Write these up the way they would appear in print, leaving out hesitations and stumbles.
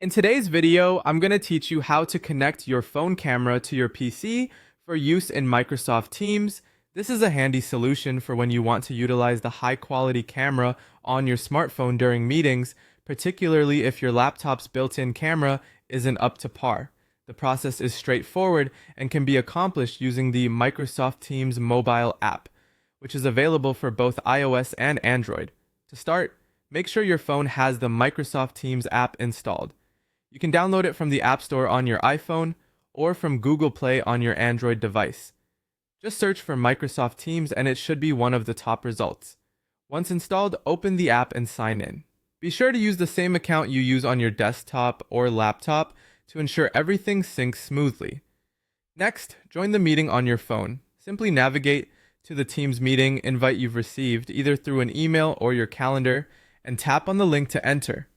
In today's video, I'm going to teach you how to connect your phone camera to your PC for use in Microsoft Teams. This is a handy solution for when you want to utilize the high-quality camera on your smartphone during meetings, particularly if your laptop's built-in camera isn't up to par. The process is straightforward and can be accomplished using the Microsoft Teams mobile app, which is available for both iOS and Android. To start, make sure your phone has the Microsoft Teams app installed. You can download it from the App Store on your iPhone or from Google Play on your Android device. Just search for Microsoft Teams and it should be one of the top results. Once installed, open the app and sign in. Be sure to use the same account you use on your desktop or laptop to ensure everything syncs smoothly. Next, join the meeting on your phone. Simply navigate to the Teams meeting invite you've received either through an email or your calendar and tap on the link to enter.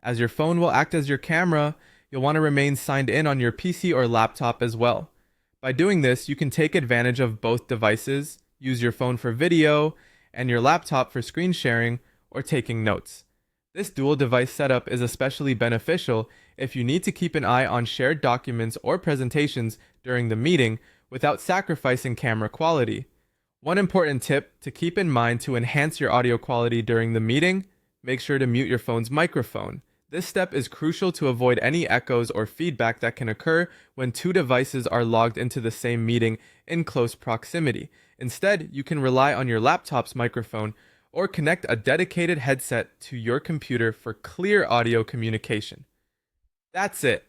As your phone will act as your camera, you'll want to remain signed in on your PC or laptop as well. By doing this, you can take advantage of both devices, use your phone for video, and your laptop for screen sharing or taking notes. This dual device setup is especially beneficial if you need to keep an eye on shared documents or presentations during the meeting without sacrificing camera quality. One important tip to keep in mind to enhance your audio quality during the meeting: make sure to mute your phone's microphone. This step is crucial to avoid any echoes or feedback that can occur when two devices are logged into the same meeting in close proximity. Instead, you can rely on your laptop's microphone or connect a dedicated headset to your computer for clear audio communication. That's it.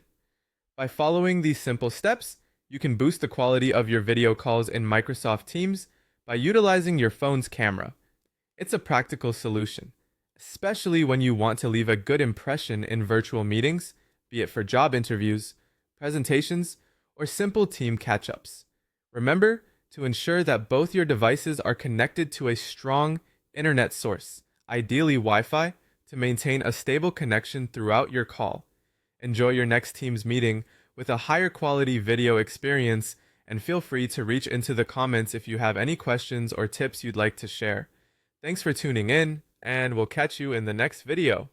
By following these simple steps, you can boost the quality of your video calls in Microsoft Teams by utilizing your phone's camera. It's a practical solution, especially when you want to leave a good impression in virtual meetings, be it for job interviews, presentations, or simple team catch-ups. Remember to ensure that both your devices are connected to a strong internet source, ideally Wi-Fi, to maintain a stable connection throughout your call. Enjoy your next Teams meeting with a higher quality video experience, and feel free to reach into the comments if you have any questions or tips you'd like to share. Thanks for tuning in, and we'll catch you in the next video.